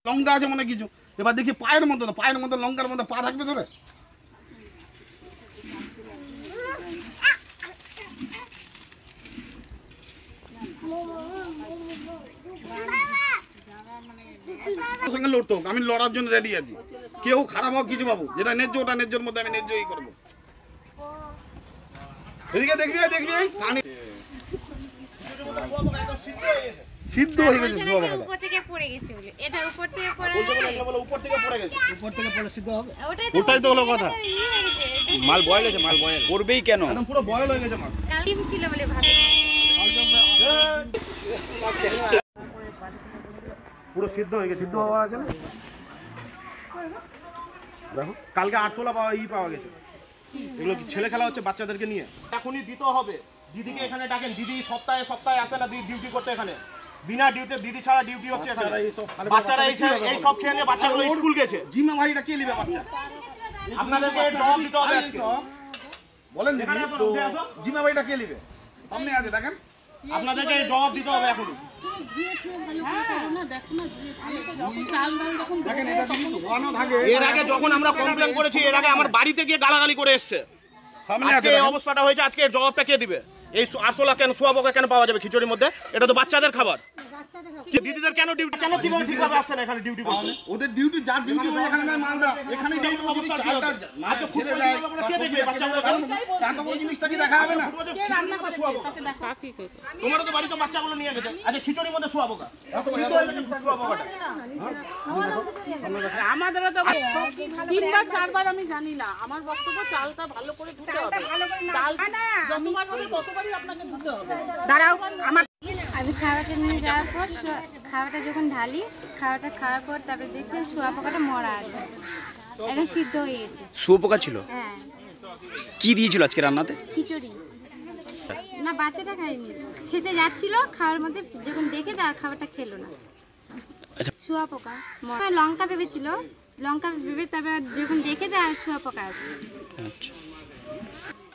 লঙ্কা আছে মনে কিছু। এবার দেখি পায়ের মধ্যে লঙ্কার মধ্যে পা থাকবে ধরে। সঙ্গে লড়তো, আমি লড়ার জন্য রেডি আছি। কেউ খারাপ হোক কিছু বাবু, যেটা ন্যায্য ওটা ন্যায্যের মধ্যে আমি ন্যায্যই করবো। এদিকে দেখবি সিদ্ধ হয়ে গেছে উপর থেকে পড়ে গেছে বলে এটা উপর থেকে পড়ে গেছে উপর থেকে পড়লে সিদ্ধ হবে। ওটাই তো হলো কথা। মাল বয়েল আছে, মাল বয়েল করবেই কেন? একদম পুরো বয়েল হয়ে গেছে মাল। কালিম ছিল বলে ভাবে পুরো সিদ্ধ হয়ে গেছে। সিদ্ধ হওয়া আছে না দেখো, কালকে 816 পাওয়া গেছে। এগুলো ছেলে খেলা হচ্ছে বাচ্চাদেরকে নিয়ে। এখনই দিতে হবে। দিদিকে এখানে ডাকেন। দিদি সপ্তাহে আসে না ডিউটি করতে এখানে। বিনা ডিউটি, দিদি ছাড়া ডিউটি হচ্ছে এখানে। বাচ্চারা এই সব খেয়ে নিয়ে বাচ্চাগুলো স্কুল গেছে। জিম্মা ভাইটা কে নেবে বাচ্চা? আপনাদেরকে জবাব দিতে হবে আজকে। বলেন দিদি, জিম্মা ভাইটা কে নেবে? সামনে আছে দেখেন, আপনাদেরকে জবাব দিতে হবে এখনই। এর আগে যখন আমরা কমপ্লেন করেছি, এর আগে আমার বাড়িতে গিয়ে গালাগালি করে এসছে। আজকে এই অবস্থাটা হয়েছে, আজকে জবাবটা কে দিবে? এই আরশোলা কেন, সোয়াবোকা কেন পাওয়া যাবে খিচুড়ির মধ্যে? এটা তো বাচ্চাদের খাবার। দিদিদের কেন ডিউটি, কেন কিভাবে ঠিকভাবে আসছে না এখানে ডিউটি করতে? ওদের ডিউটি, যার ডিউটি হয় এখানে নাই মালদা, এখানে ডিউটি অবস্থা কি হবে? আজকে ছেড়ে যায়, কে দেখবে বাচ্চাগুলোকে? এত বড় জিনিসটা কি দেখা হবে না? কে রান্না করে তাকে দেখা কি কই? তোমার তো বাড়িতে বাচ্চাগুলো নিয়ে গেছে, আজকে খিচুড়ির মধ্যে সোয়াবোকা। সিদ্ধ হয়ে গেছে সোয়াবোকাটা। আমাদের তো 3বার 4বার আমি জানি না। আমার বক্তব্য চালটা ভালো করে ধুতে হবে। চাল যতবার হবে ততবারই আপনাকে ধুতে হবে। দাঁড়াও, আমার আমি খাওয়াটা নিয়ে যাওয়ার পর খাওয়াটা যখন ঢালি, খাওয়াটা খাওয়ার পর তারপরে দেখছি শুয়াপোকাটা মরা আছে, একদম সিদ্ধ হয়ে গেছে। শুয়োপোকা ছিল? হ্যাঁ। কি দিয়েছিল আজকে রান্নাতে? খিচুড়ি। না, বাচ্চাটা খায়নি, খেতে যাচ্ছিল, খাওয়ার মধ্যে যখন দেখে তার খাবারটা খেলো না। শুয়াপোকা মরা। লঙ্কা ভেবেছিল, লঙ্কা ভেবে তারপরে যখন দেখে তার শুয়াপোকা আছে।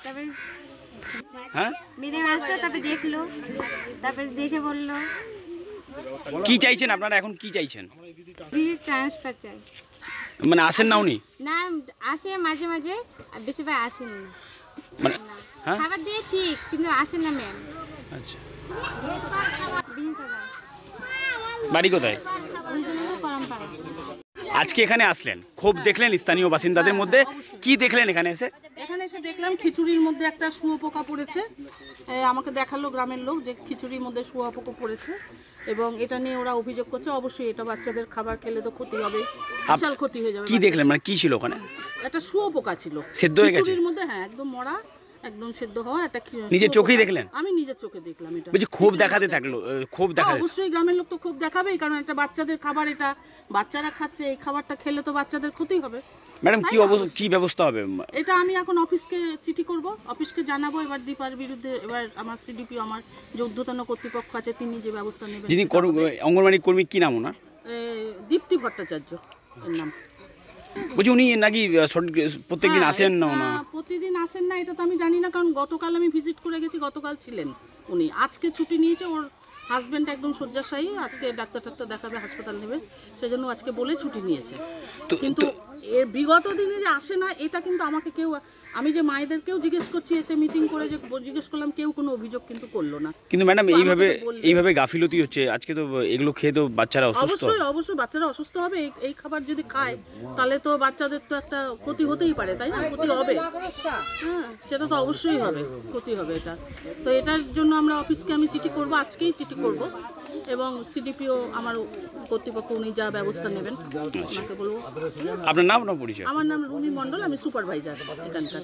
তারপরে মেরে আসলো, তারপরে দেখলো, তারপরে দেখে বললো। কি চাইছেন আপনারা এখন? কি চাইছেন? দিদির ট্রান্সফার চাই। মানে আসেন না উনি? না, আসে মাঝে মাঝে, আর বেশিরভাগ আসেন না। মানে খাবার দিয়ে ঠিক, কিন্তু আসেন না ম্যাম। আচ্ছা, বাড়ি কোথায়? আজকে এখানে আসলেন, ক্ষোভ দেখলেন স্থানীয় বাসিন্দাদের মধ্যে, কি দেখলেন এখানে এসে? এখানে এসে দেখলাম খিচুড়ির মধ্যে একটা শুয়োপোকা পড়েছে। আমাকে দেখালো গ্রামের লোক যে খিচুড়ির মধ্যে শুয়োপোকা পড়েছে, এবং এটা নিয়ে ওরা অভিযোগ করছে। অবশ্যই এটা বাচ্চাদের খাবার খেলে তো ক্ষতি হবে, বিশাল ক্ষতি হয়ে যাবে। কি দেখলেন, মানে কি ছিল ওখানে? একটা শুয়োপোকা ছিল সেদ্ধ হয়ে গেছে খিচুড়ির মধ্যে। হ্যাঁ, একদম মরা, একদম সেদ্ধ হওয়া একটা। নিজের চোখেই দেখলেন? আমি নিজের চোখে দেখলাম। এটা বলছি ক্ষোভ দেখাতে থাকলো, ক্ষোভ দেখাতে। অবশ্যই গ্রামের লোক তো ক্ষোভ দেখাবেই, কারণ এটা বাচ্চাদের খাবার, এটা বাচ্চারা খাচ্ছে, এই খাবারটা খেলে তো বাচ্চাদের ক্ষতি হবে। ম্যাডাম কি ব্যবস্থা হবে? এটা আমি এখন অফিসকে চিঠি করব, অফিসকে জানাবো। এবার দীপার বিরুদ্ধে এবার আমার সিডিপি, আমার যে ঊর্ধ্বতন কর্তৃপক্ষ আছে, তিনি যে ব্যবস্থা নেবেন। যিনি অঙ্গনওয়াড়ি কর্মী, কি নাম ওনার? দীপ্তি ভট্টাচার্য এর নাম। বলছি উনি নাকি প্রত্যেকদিন আসেন না? প্রতিদিন আসেন না এটা তো আমি জানি না, কারণ গতকাল আমি ভিজিট করে গেছি, গতকাল ছিলেন উনি। আজকে ছুটি নিয়েছে, ওর হাজব্যান্ড একদম শয্যাশায়ী, আজকে ডাক্তার দেখাবে, হাসপাতাল নেবে, সেজন্য আজকে বলে ছুটি নিয়েছে। কিন্তু এর বিগত দিনে যে আসে না, এটা কিন্তু আমাকে কেউ, আমি যে মায়েদেরকেও জিজ্ঞেস করছি, এসে মিটিং করে যে জিজ্ঞেস করলাম, কেউ কোনো অভিযোগ কিন্তু করলো না। কিন্তু ম্যাডাম এইভাবে গাফিলতি হচ্ছে আজকে, তো এগুলো খেয়ে তো বাচ্চারা অসুস্থ। অবশ্যই বাচ্চারা অসুস্থ হবে। এই খাবার যদি খায় তাহলে তো বাচ্চাদের তো একটা ক্ষতি হতেই পারে, তাই না? ক্ষতি হবে, হ্যাঁ, সেটা তো অবশ্যই হবে, ক্ষতি হবে এটা। তো এটার জন্য আমরা অফিসকে আমি চিঠি করব, আজকেই চিঠি করব, এবং সিডিপিও আমার কর্তৃপক্ষ উনি যা ব্যবস্থা নেবেন ওনাকে বলবো। আপনার নাম না পরিচয়? আমার নাম রুমি মণ্ডল, আমি সুপারভাইজার এখানকার।